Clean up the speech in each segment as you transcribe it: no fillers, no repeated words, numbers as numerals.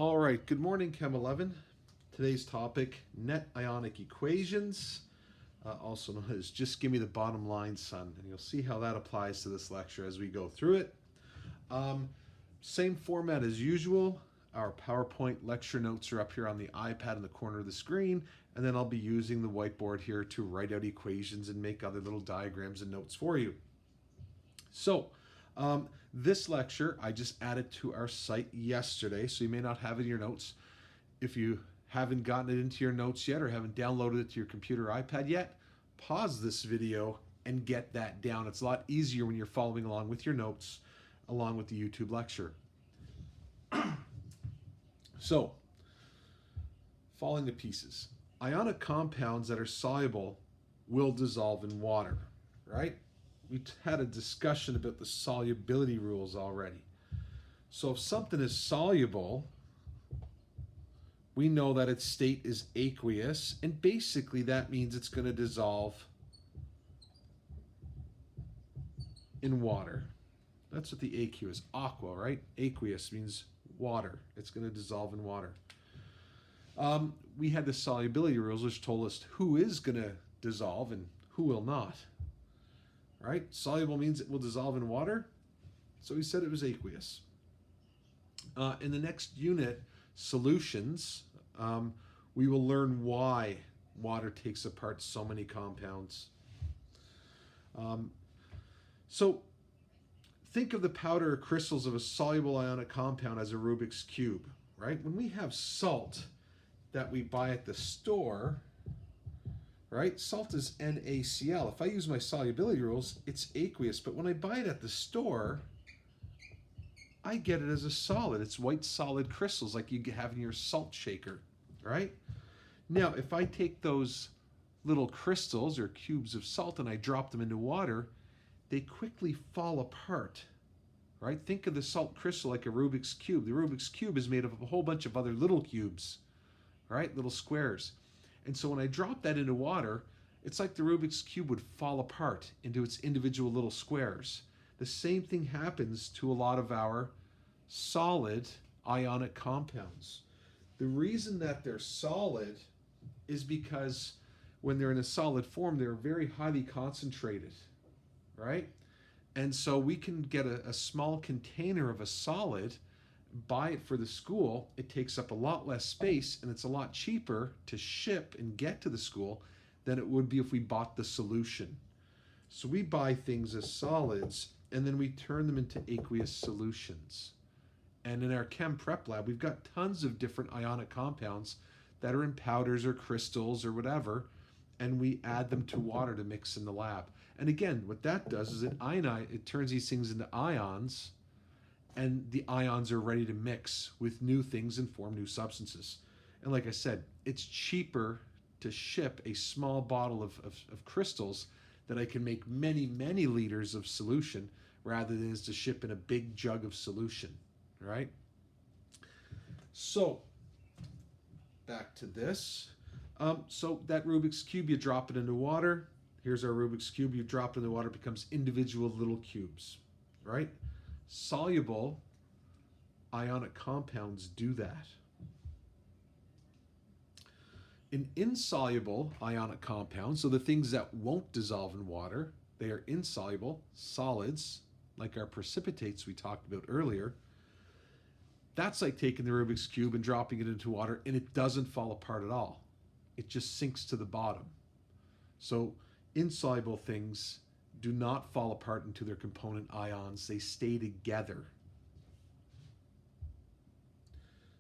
All right, good morning, Chem 11. Today's topic, net ionic equations, also known as just give me the bottom line, son. And you'll see how that applies to this lecture as we go through it. Same format as usual. Our PowerPoint lecture notes are up here on the iPad in the corner of the screen, and then I'll be using the whiteboard here to write out equations and make other little diagrams and notes for you. So, this lecture I just added to our site yesterday, so you may not have it in your notes. If you haven't gotten it into your notes yet or haven't downloaded it to your computer or iPad yet, pause this video and get that down. It's a lot easier when you're following along with your notes along with the YouTube lecture. So, falling to pieces. Ionic compounds that are soluble will dissolve in water, right? We had a discussion about the solubility rules already. So if something is soluble, we know that its state is aqueous, and basically that means it's going to dissolve in water. That's what the AQ is, aqua, right? Aqueous means water. It's going to dissolve in water. We had the solubility rules, which told us who is going to dissolve and who will not. Right? Soluble means it will dissolve in water, so we said it was aqueous. In the next unit, solutions, we will learn why water takes apart so many compounds. So think of the powder or crystals of a soluble ionic compound as a Rubik's Cube, right? When we have salt that we buy at the store, right? Salt is NaCl. If I use my solubility rules, it's aqueous. But when I buy it at the store, I get it as a solid. It's white solid crystals like you have in your salt shaker, right? Now, if I take those little crystals or cubes of salt and I drop them into water, they quickly fall apart, right? Think of the salt crystal like a Rubik's Cube. The Rubik's Cube is made of a whole bunch of other little cubes, right? Little squares. And so when I drop that into water, it's like the Rubik's Cube would fall apart into its individual little squares. The same thing happens to a lot of our solid ionic compounds. The reason that they're solid is because when they're in a solid form, they're very highly concentrated, right? And so we can get a small container of a solid, buy it for the school. It takes up a lot less space and it's a lot cheaper to ship and get to the school than it would be if we bought the solution. So we buy things as solids and then we turn them into aqueous solutions. And in our chem prep lab, we've got tons of different ionic compounds that are in powders or crystals or whatever, and we add them to water to mix in the lab. And again, what that does is it turns these things into ions, and the ions are ready to mix with new things and form new substances. And like I said, it's cheaper to ship a small bottle of crystals that I can make many, many liters of solution rather than is to ship in a big jug of solution, right? So, back to this. So that Rubik's Cube, you drop it into water. Here's our Rubik's Cube. You drop it in the water, it becomes individual little cubes, right? Soluble ionic compounds do that. In insoluble ionic compounds, so the things that won't dissolve in water, they are insoluble solids, like our precipitates we talked about earlier. That's like taking the Rubik's Cube and dropping it into water, and it doesn't fall apart at all. It just sinks to the bottom. So insoluble things do not fall apart into their component ions. They stay together.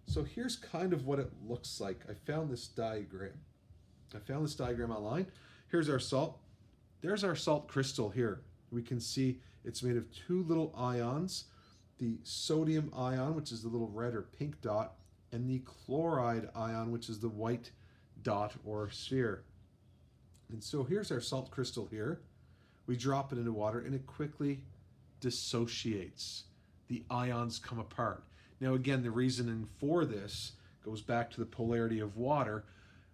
So here's kind of what it looks like. I found this diagram online. Here's our salt. There's our salt crystal here. We can see it's made of two little ions, the sodium ion, which is the little red or pink dot, and the chloride ion, which is the white dot or sphere. And so here's our salt crystal here. We drop it into water and it quickly dissociates. The ions come apart. Now again, the reasoning for this goes back to the polarity of water.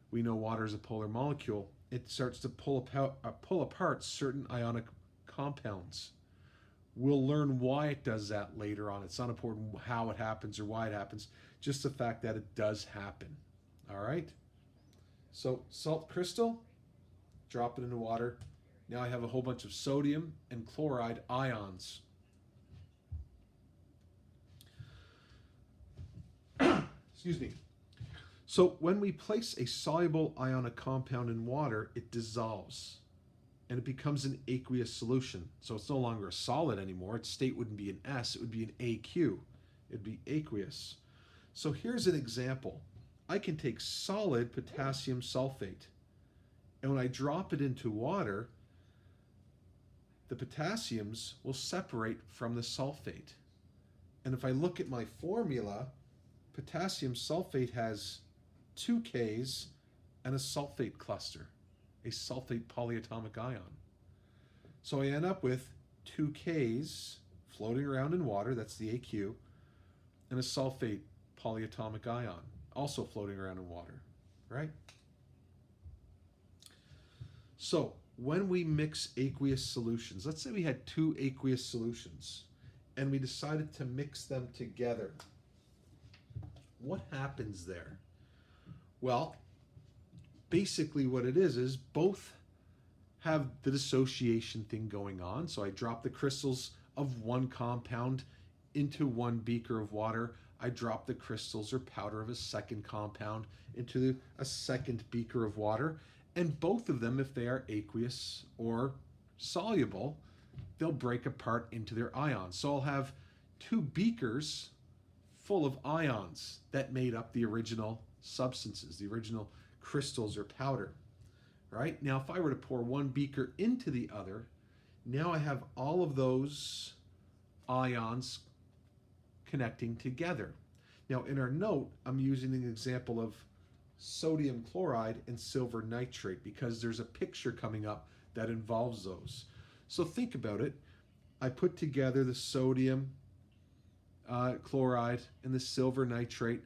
We know water is a polar molecule. It starts to pull apart certain ionic compounds. We'll learn why it does that later on. It's not important how it happens or why it happens, just the fact that it does happen. All right? So salt crystal, drop it into water. Now I have a whole bunch of sodium and chloride ions. Excuse me. So when we place a soluble ionic compound in water, it dissolves and it becomes an aqueous solution. So it's no longer a solid anymore. Its state wouldn't be an S, it would be an AQ. It'd be aqueous. So here's an example. I can take solid potassium sulfate, and when I drop it into water, the potassiums will separate from the sulfate. And if I look at my formula, potassium sulfate has 2 Ks and a sulfate cluster, a sulfate polyatomic ion. So I end up with 2 Ks floating around in water, that's the AQ, and a sulfate polyatomic ion, also floating around in water, right? So when we mix aqueous solutions, let's say we had 2 aqueous solutions and we decided to mix them together, what happens there? Well, basically what it is both have the dissociation thing going on. So I drop the crystals of one compound into one beaker of water. I drop the crystals or powder of a second compound into a second beaker of water. And both of them, if they are aqueous or soluble, they'll break apart into their ions. So I'll have 2 beakers full of ions that made up the original substances, the original crystals or powder, right? Now, if I were to pour one beaker into the other, now I have all of those ions connecting together. Now, in our note, I'm using an example of sodium chloride and silver nitrate because there's a picture coming up that involves those. So think about it. I put together the sodium chloride and the silver nitrate,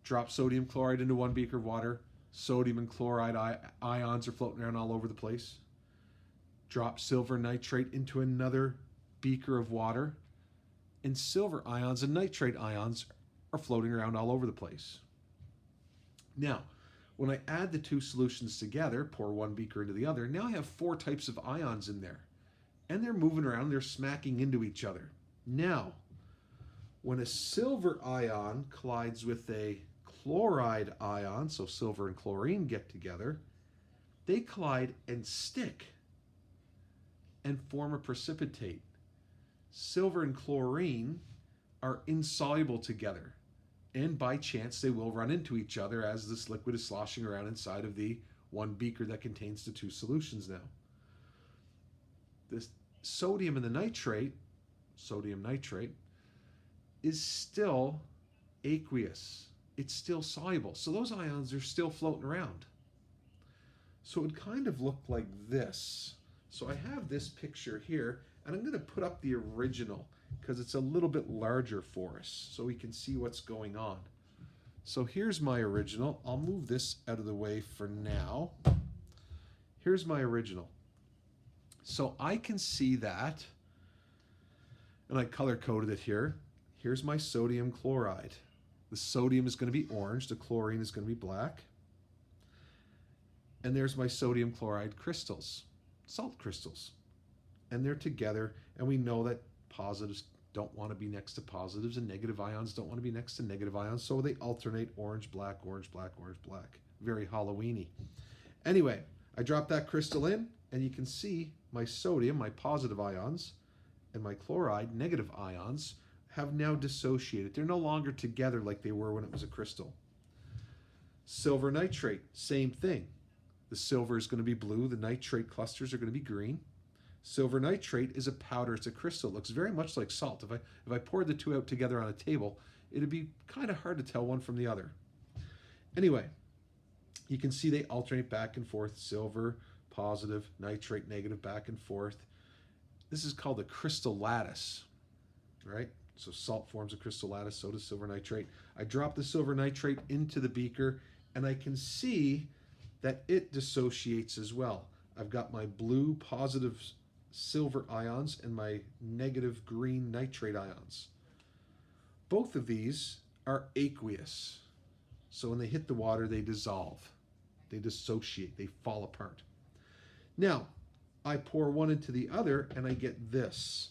drop sodium chloride into one beaker of water, sodium and chloride ions are floating around all over the place. Drop silver nitrate into another beaker of water, and silver ions and nitrate ions are floating around all over the place. Now, when I add the 2 solutions together, pour one beaker into the other, now I have 4 types of ions in there. And they're moving around, they're smacking into each other. Now, when a silver ion collides with a chloride ion, so silver and chlorine get together, they collide and stick and form a precipitate. Silver and chlorine are insoluble together, and by chance they will run into each other as this liquid is sloshing around inside of the one beaker that contains the 2 solutions now. This sodium and the nitrate, sodium nitrate, is still aqueous. It's still soluble. So those ions are still floating around. So it would kind of look like this. So I have this picture here, and I'm going to put up the original because it's a little bit larger for us so we can see what's going on. So here's my original. I'll move this out of the way for now. Here's my original. So I can see that, and I color-coded it here. Here's my sodium chloride. The sodium is going to be orange, the chlorine is going to be black. And there's my sodium chloride crystals, salt crystals. And they're together, and we know that positives don't want to be next to positives, and negative ions don't want to be next to negative ions, so they alternate orange, black, orange, black, orange, black. Very Halloween-y. Anyway, I drop that crystal in, and you can see my sodium, my positive ions, and my chloride, negative ions, have now dissociated. They're no longer together like they were when it was a crystal. Silver nitrate, same thing. The silver is going to be blue, the nitrate clusters are going to be green. Silver nitrate is a powder, it's a crystal. It looks very much like salt. If I poured the 2 out together on a table, it'd be kind of hard to tell one from the other. Anyway, you can see they alternate back and forth, silver, positive, nitrate, negative, back and forth. This is called a crystal lattice, right? So salt forms a crystal lattice, so does silver nitrate. I drop the silver nitrate into the beaker, and I can see that it dissociates as well. I've got my blue positive silver ions and my negative green nitrate ions. Both of these are aqueous. So when they hit the water, they dissolve, they dissociate, they fall apart. Now, I pour one into the other and I get this.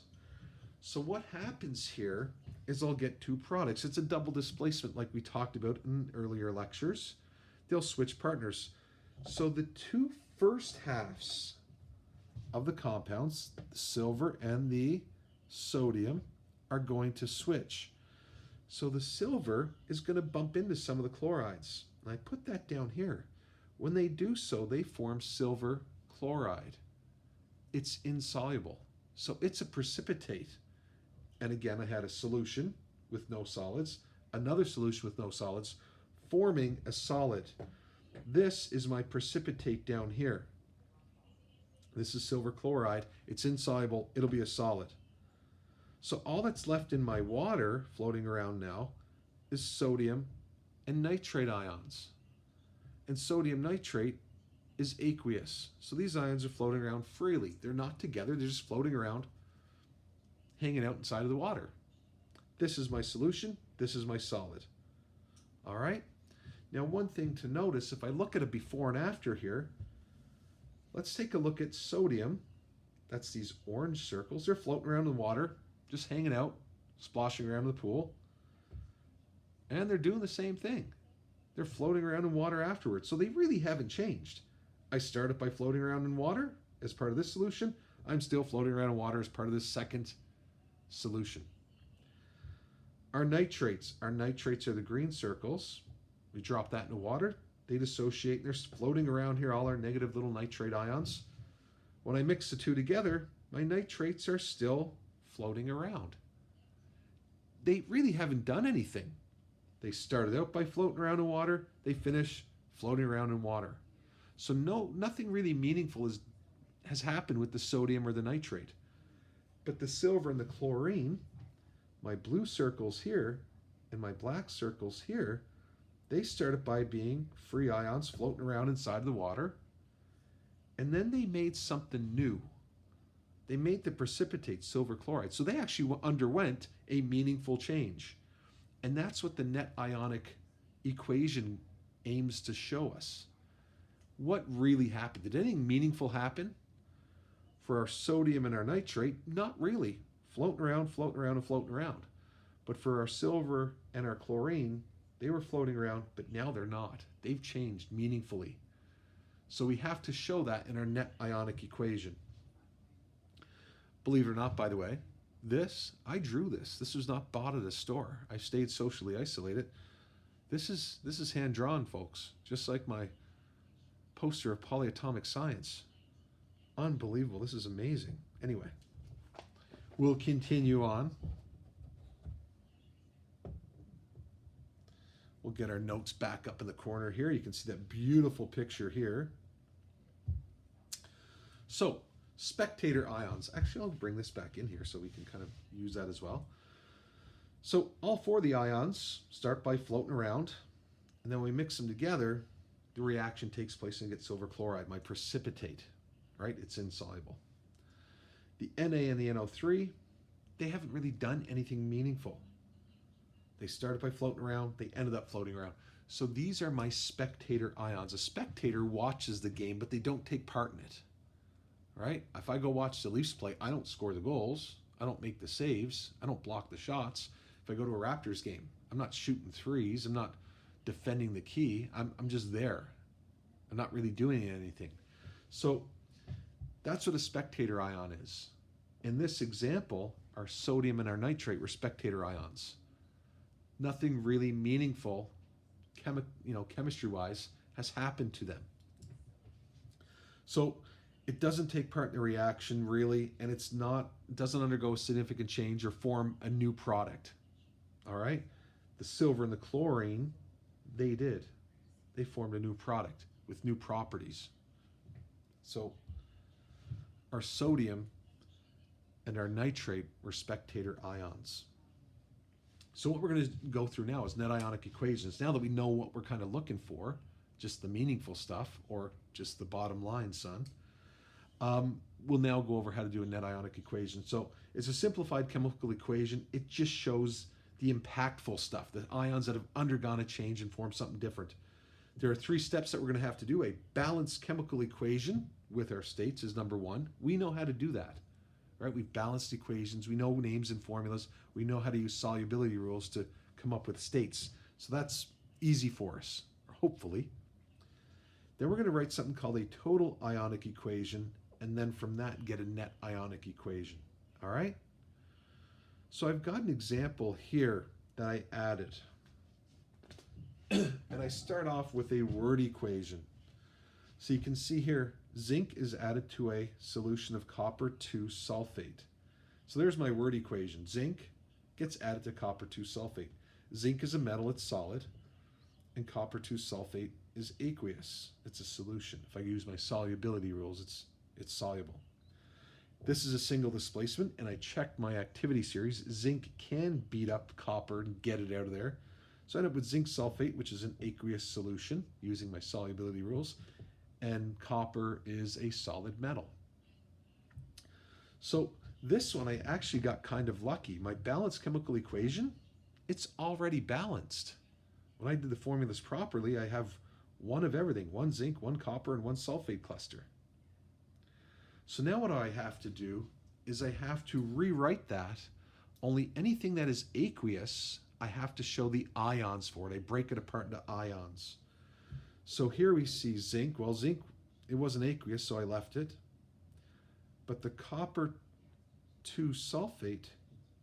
So what happens here is I'll get two products. It's a double displacement like we talked about in earlier lectures. They'll switch partners. So the two first halves of the compounds, the silver and the sodium, are going to switch. So the silver is going to bump into some of the chlorides. And I put that down here. When they do so, they form silver chloride. It's insoluble. So it's a precipitate. And again, I had a solution with no solids, another solution with no solids, forming a solid. This is my precipitate down here. This is silver chloride. It's insoluble. It'll be a solid. So all that's left in my water floating around now is sodium and nitrate ions. And sodium nitrate is aqueous. So these ions are floating around freely. They're not together. They're just floating around, hanging out inside of the water. This is my solution. This is my solid. All right? Now, one thing to notice, if I look at a before and after here, let's take a look at sodium. That's these orange circles. They're floating around in the water, just hanging out, splashing around in the pool. And they're doing the same thing. They're floating around in water afterwards. So they really haven't changed. I started by floating around in water as part of this solution. I'm still floating around in water as part of this second solution. Our nitrates are the green circles. We drop that into water. They dissociate. They're floating around here, all our negative little nitrate ions. When I mix the two together, my nitrates are still floating around. They really haven't done anything. They started out by floating around in water. They finish floating around in water. So nothing really meaningful has happened with the sodium or the nitrate. But the silver and the chlorine, my blue circles here and my black circles here, they started by being free ions floating around inside the water. And then they made something new. They made the precipitate silver chloride. So they actually underwent a meaningful change. And that's what the net ionic equation aims to show us. What really happened? Did anything meaningful happen? For our sodium and our nitrate, not really. Floating around, and floating around. But for our silver and our chlorine, they were floating around, but now they're not. They've changed meaningfully. So we have to show that in our net ionic equation. Believe it or not, by the way, I drew this. This was not bought at a store. I stayed socially isolated. This is hand-drawn, folks. Just like my poster of polyatomic science. Unbelievable. This is amazing. Anyway, we'll continue on. We'll get our notes back up in the corner here. You can see that beautiful picture here. So, spectator ions. Actually, I'll bring this back in here so we can kind of use that as well. So, all four of the ions start by floating around, and then when we mix them together, the reaction takes place and get silver chloride, my precipitate, right? It's insoluble. The Na and the NO3, they haven't really done anything meaningful. They started by floating around, they ended up floating around. So these are my spectator ions. A spectator watches the game, but they don't take part in it, right? If I go watch the Leafs play, I don't score the goals, I don't make the saves, I don't block the shots. If I go to a Raptors game, I'm not shooting threes, I'm not defending the key, I'm just there. I'm not really doing anything. So that's what a spectator ion is. In this example, our sodium and our nitrate were spectator ions. Nothing really meaningful, chemistry-wise, has happened to them. So it doesn't take part in the reaction, really, and it doesn't undergo a significant change or form a new product. All right? The silver and the chlorine, they did. They formed a new product with new properties. So our sodium and our nitrate were spectator ions. So what we're going to go through now is net ionic equations. Now that we know what we're kind of looking for, just the meaningful stuff or just the bottom line, son, we'll now go over how to do a net ionic equation. So it's a simplified chemical equation. It just shows the impactful stuff, the ions that have undergone a change and formed something different. There are 3 steps that we're going to have to do. A balanced chemical equation with our states is number 1. We know how to do that, right? We've balanced equations. We know names and formulas. We know how to use solubility rules to come up with states. So that's easy for us, hopefully. Then we're going to write something called a total ionic equation, and then from that get a net ionic equation. All right? So I've got an example here that I added. And I start off with a word equation. So you can see here, zinc is added to a solution of copper 2 sulfate. So there's my word equation. Zinc gets added to copper 2 sulfate. Zinc is a metal, it's solid, and copper 2 sulfate is aqueous. It's a solution. If I use my solubility rules, it's soluble. This is a single displacement, and I checked my activity series. Zinc can beat up copper and get it out of there. So I end up with zinc sulfate, which is an aqueous solution using my solubility rules, and copper is a solid metal. So this one I actually got kind of lucky. My balanced chemical equation, it's already balanced. When I did the formulas properly, I have 1 of everything, 1 zinc, 1 copper, and 1 sulfate cluster. So now what I have to do is I have to rewrite that, only anything that is aqueous, I have to show the ions for it. I break it apart into ions. So here we see zinc. Well, zinc, it wasn't aqueous, so I left it. But the copper 2 sulfate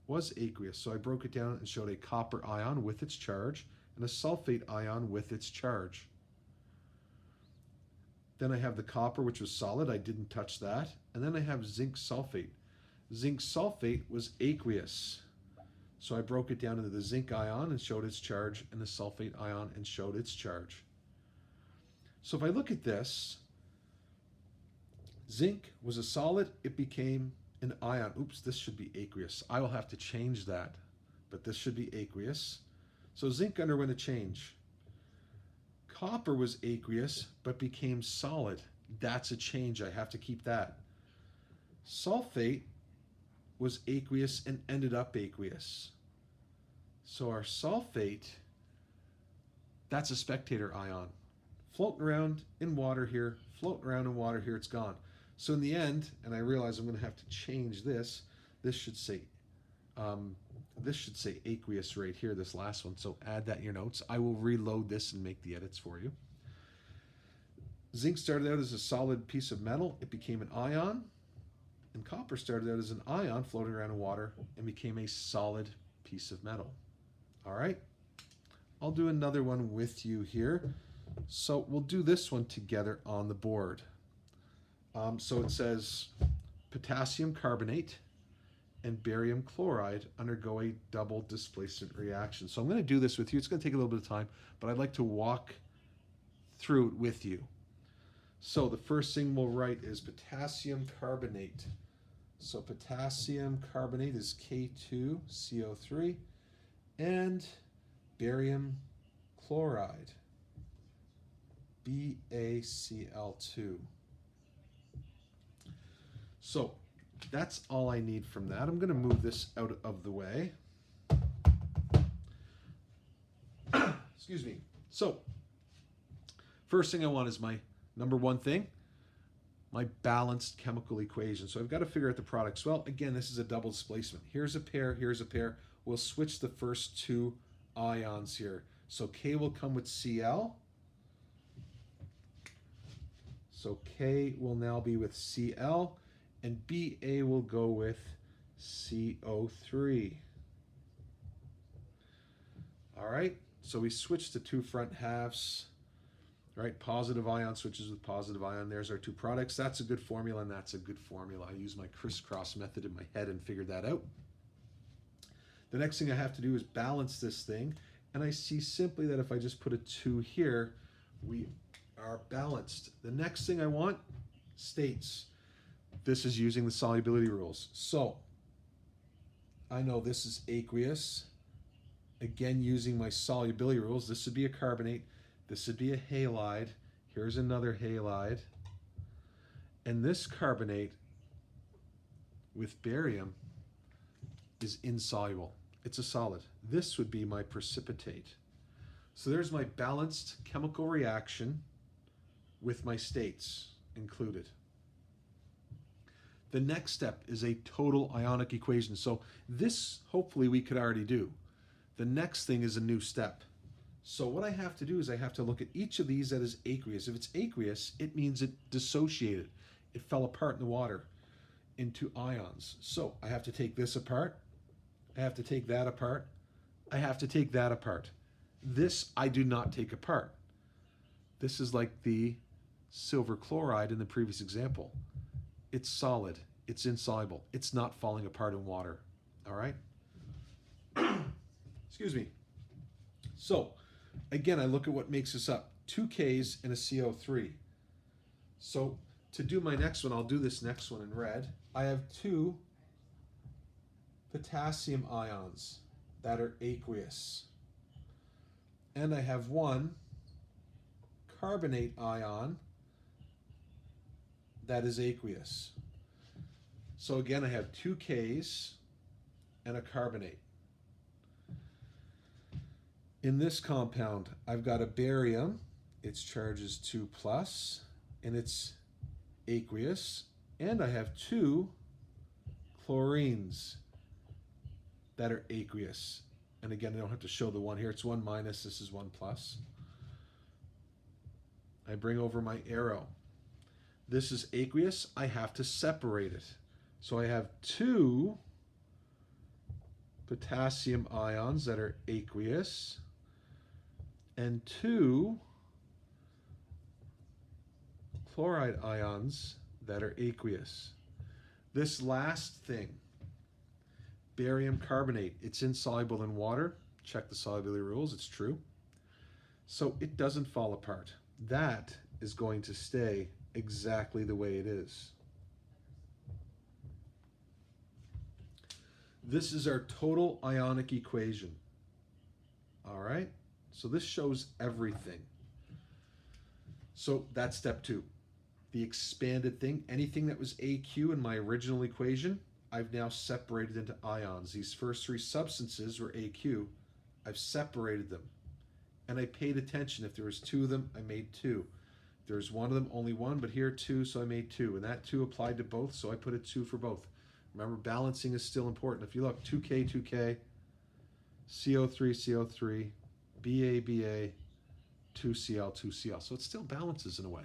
was aqueous, so I broke it down and showed a copper ion with its charge and a sulfate ion with its charge. Then I have the copper, which was solid. I didn't touch that. And then I have zinc sulfate. Zinc sulfate was aqueous. So I broke it down into the zinc ion and showed its charge, and the sulfate ion and showed its charge. So if I look at this, zinc was a solid. It became an ion. Oops, this should be aqueous. I will have to change that, but this should be aqueous. So zinc underwent a change. Copper was aqueous, but became solid. That's a change. I have to keep that. Sulfate was aqueous and ended up aqueous. So our sulfate, that's a spectator ion. Floating around in water here, floating around in water here, it's gone. So in the end, and I realize I'm going to have to change this, this should say aqueous right here, this last one. So add that in your notes. I will reload this and make the edits for you. Zinc started out as a solid piece of metal. It became an ion. And copper started out as an ion floating around in water and became a solid piece of metal. All right. I'll do another one with you here. So we'll do this one together on the board. So it says potassium carbonate and barium chloride undergo a double displacement reaction. So I'm going to do this with you. It's going to take a little bit of time, but I'd like to walk through it with you. So the first thing we'll write is potassium carbonate. So potassium carbonate is K2CO3, and barium chloride, BaCl2. So that's all I need from that. I'm going to move this out of the way. Excuse me. So first thing I want is my number 1 thing, my balanced chemical equation. So I've got to figure out the products. Well, again, this is a double displacement. Here's a pair, here's a pair. We'll switch the first 2 ions here. So K will come with Cl. So K will now be with Cl, and Ba will go with CO3. All right, so we switch the 2 front halves. Right, positive ion switches with positive ion. There's our 2 products. That's a good formula, and that's a good formula. I use my crisscross method in my head and figured that out. The next thing I have to do is balance this thing, and I see simply that if I just put a 2 here, we are balanced. The next thing I want, states. This is using the solubility rules. So I know this is aqueous. Again, using my solubility rules, this would be a carbonate. This would be a halide. Here's another halide. And this carbonate with barium is insoluble. It's a solid. This would be my precipitate. So there's my balanced chemical reaction with my states included. The next step is a total ionic equation. So this, hopefully, we could already do. The next thing is a new step. So what I have to do is I have to look at each of these that is aqueous. If it's aqueous, it means it dissociated. It fell apart in the water into ions. So I have to take this apart. I have to take that apart. I have to take that apart. This I do not take apart. This is like the silver chloride in the previous example. It's solid. It's insoluble. It's not falling apart in water. All right? Excuse me. So, again, I look at what makes this up. 2 Ks and a CO3. So, to do my next one, I'll do this next one in red. I have 2 potassium ions that are aqueous. And I have 1 carbonate ion that is aqueous. So again, I have 2 Ks and a carbonate. In this compound, I've got a barium. Its charge is 2+, and it's aqueous. And I have 2 chlorines that are aqueous. And again, I don't have to show the one here. It's 1-, this is 1+. I bring over my arrow. This is aqueous. I have to separate it. So I have 2 potassium ions that are aqueous and 2 chloride ions that are aqueous. This last thing, barium carbonate, it's insoluble in water. Check the solubility rules, it's true. So it doesn't fall apart. That is going to stay exactly the way it is. This is our total ionic equation. All right, so this shows everything. So that's step 2. The expanded thing, anything that was AQ in my original equation, I've now separated into ions. These first 3 substances were AQ. I've separated them. And I paid attention. If there was 2 of them, I made 2. If there was 1 of them, only 1, but here 2, so I made 2. And that 2 applied to both, so I put a 2 for both. Remember, balancing is still important. If you look, 2K, 2K, CO3, CO3, BA, BA, 2Cl, 2Cl. So it still balances in a way.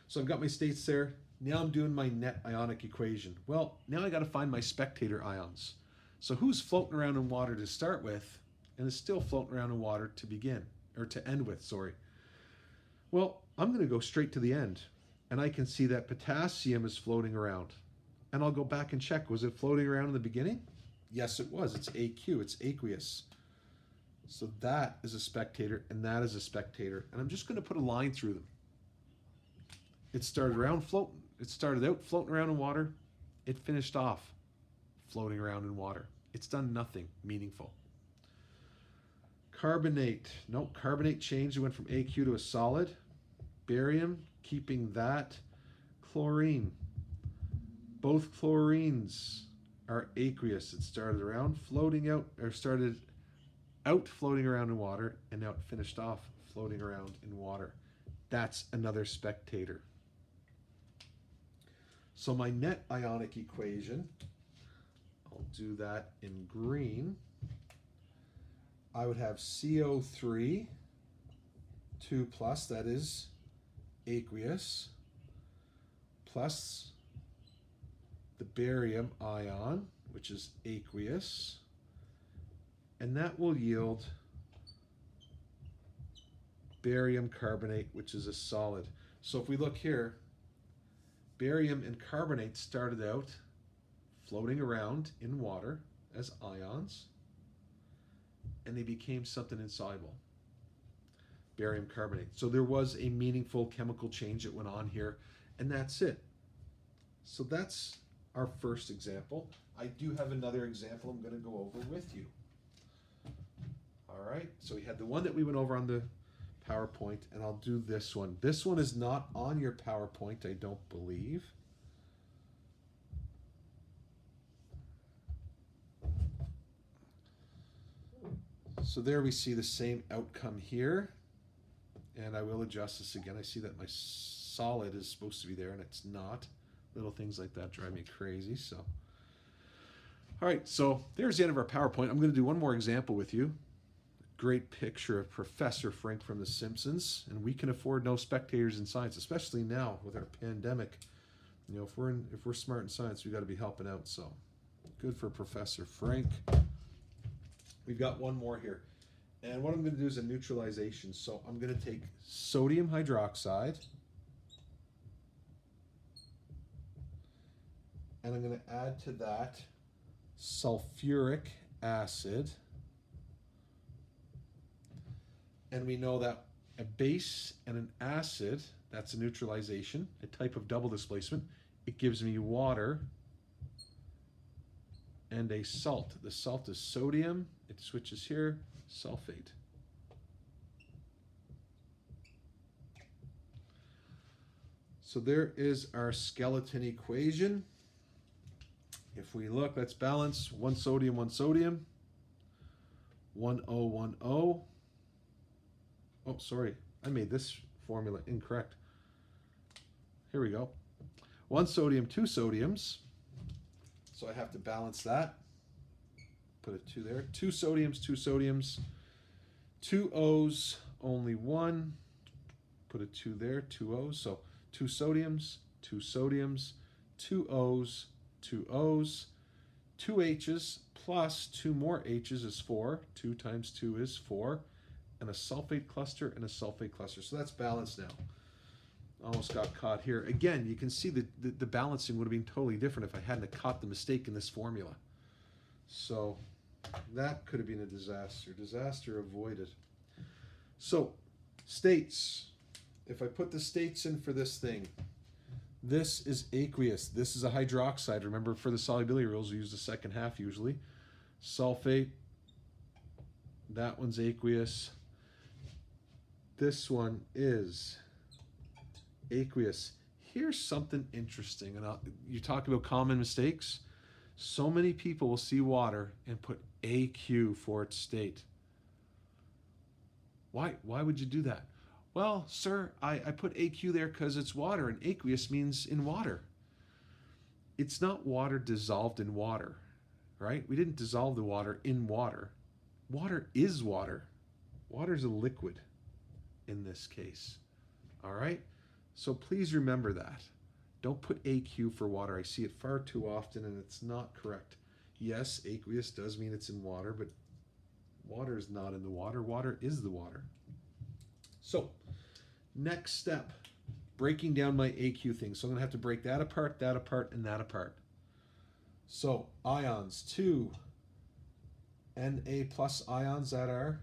So I've got my states there. Now I'm doing my net ionic equation. Well, now I got to find my spectator ions. So who's floating around in water to start with and is still floating around in water to begin, or to end with, sorry. Well, I'm going to go straight to the end, and I can see that potassium is floating around. And I'll go back and check, was it floating around in the beginning? Yes, it was. It's AQ, it's aqueous. So that is a spectator, and that is a spectator. And I'm just going to put a line through them. It started out floating around in water. It finished off floating around in water. It's done nothing meaningful. Carbonate. Nope, carbonate changed. It went from AQ to a solid. Barium, keeping that. Chlorine. Both chlorines are aqueous. It started floating around in water, and now it finished off floating around in water. That's another spectator. So my net ionic equation, I'll do that in green. I would have CO3, 2+, that is aqueous, plus the barium ion, which is aqueous, and that will yield barium carbonate, which is a solid. So if we look here, barium and carbonate started out floating around in water as ions, and they became something insoluble, barium carbonate. So there was a meaningful chemical change that went on here, and that's it. So that's our first example. I do have another example I'm going to go over with you. All right, so we had the one that we went over on the PowerPoint, and I'll do this one. This one is not on your PowerPoint, I don't believe. So there we see the same outcome here. And I will adjust this again. I see that my solid is supposed to be there and it's not. Little things like that drive me crazy. So, all right, so there's the end of our PowerPoint. I'm going to do one more example with you. Great picture of Professor Frank from The Simpsons. And we can afford no spectators in science, especially now with our pandemic. You know, if we're smart in science, we got to be helping out. So, good for Professor Frank. We've got one more here. And what I'm going to do is a neutralization. So I'm going to take sodium hydroxide and I'm going to add to that sulfuric acid. And we know that a base and an acid, that's a neutralization, a type of double displacement. It gives me water and a salt. The salt is sodium. It switches here. Sulfate. So there is our skeleton equation. If we look, let's balance 1 sodium, 1 sodium. 1 O, 1 O. Oh, sorry, I made this formula incorrect. Here we go. 1 sodium, 2 sodiums. So I have to balance that. Put a 2 there. 2 sodiums, 2 sodiums. 2 O's, only 1. Put a 2 there, 2 O's. So 2 sodiums, 2 sodiums, 2 O's, 2 O's, 2 H's plus 2 more H's is 4. 2 times 2 is 4. And a sulfate cluster and a sulfate cluster. So that's balanced now. Almost got caught here. Again, you can see the balancing would have been totally different if I hadn't caught the mistake in this formula. So that could have been a disaster. Disaster avoided. So, states. If I put the states in for this thing, this is aqueous. This is a hydroxide. Remember, for the solubility rules, we use the second half usually. Sulfate. That one's aqueous. This one is aqueous. Here's something interesting. And you talk about common mistakes. So many people will see water and put AQ for its state. Why would you do that? Well, sir, I put AQ there because it's water, and aqueous means in water. It's not water dissolved in water, right? We didn't dissolve the water in water. Water is water. Water is a liquid in this case, all right? So please remember that. Don't put AQ for water. I see it far too often, and it's not correct. Yes, aqueous does mean it's in water, but water is not in the water. Water is the water. So, next step, breaking down my AQ thing. So I'm going to have to break that apart, and that apart. So, ions, 2 Na plus ions that are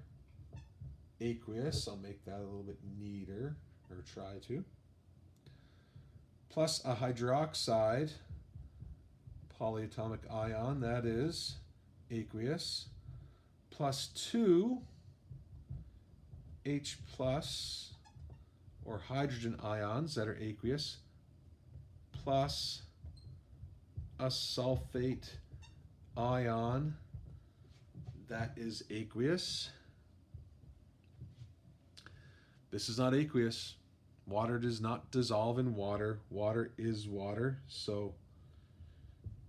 aqueous. I'll make that a little bit neater, or try to. Plus a hydroxide polyatomic ion, that is aqueous, plus 2 H plus or hydrogen ions that are aqueous, plus a sulfate ion that is aqueous. This is not aqueous. Water does not dissolve in water. Water is water. So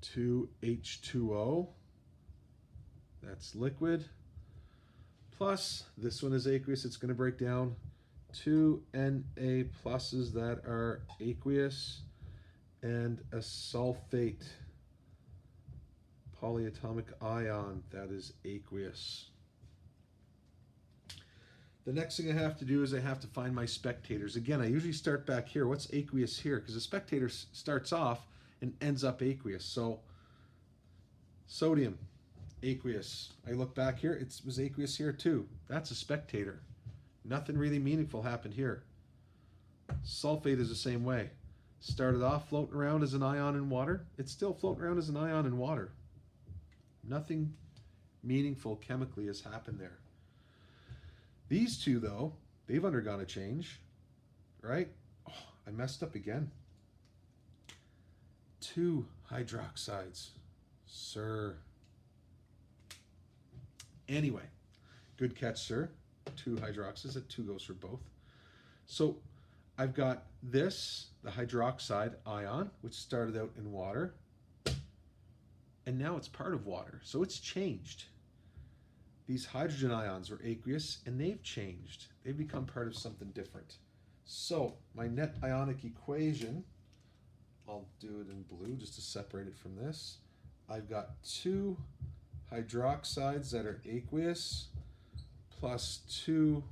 2H2O, that's liquid. Plus, this one is aqueous. It's going to break down 2 Na pluses that are aqueous and a sulfate polyatomic ion that is aqueous. The next thing I have to do is I have to find my spectators. Again, I usually start back here. What's aqueous here? Because the spectator starts off and ends up aqueous. So sodium, aqueous. I look back here, it was aqueous here too. That's a spectator. Nothing really meaningful happened here. Sulfate is the same way. Started off floating around as an ion in water. It's still floating around as an ion in water. Nothing meaningful chemically has happened there. These two, though, they've undergone a change, right? Oh, I messed up again. 2 hydroxides, sir. Anyway, Good catch, sir. 2 hydroxys. That 2 goes for both. So I've got this, the hydroxide ion, which started out in water, and now it's part of water. So it's changed. These hydrogen ions were aqueous, and they've changed. They've become part of something different. So my net ionic equation, I'll do it in blue just to separate it from this. I've got 2 hydroxides that are aqueous plus 2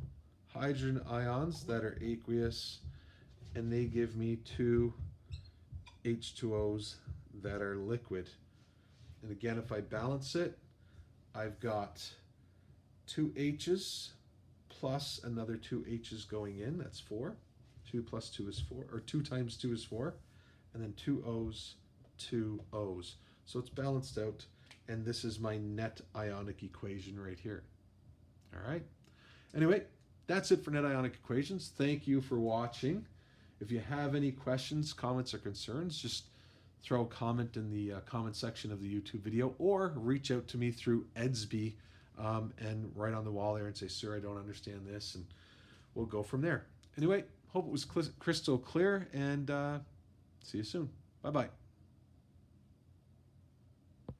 hydrogen ions that are aqueous, and they give me 2 H2Os that are liquid. And again, if I balance it, I've got 2 H's plus another 2 H's going in. That's 4. 2 plus 2 is 4, or 2 times 2 is 4. And then 2 O's, 2 O's. So it's balanced out, and this is my net ionic equation right here. All right. Anyway, that's it for net ionic equations. Thank you for watching. If you have any questions, comments, or concerns, just throw a comment in the comment section of the YouTube video, or reach out to me through Edsby and write on the wall there and say, sir, I don't understand this, and we'll go from there. Anyway, hope it was crystal clear, and see you soon. Bye-bye.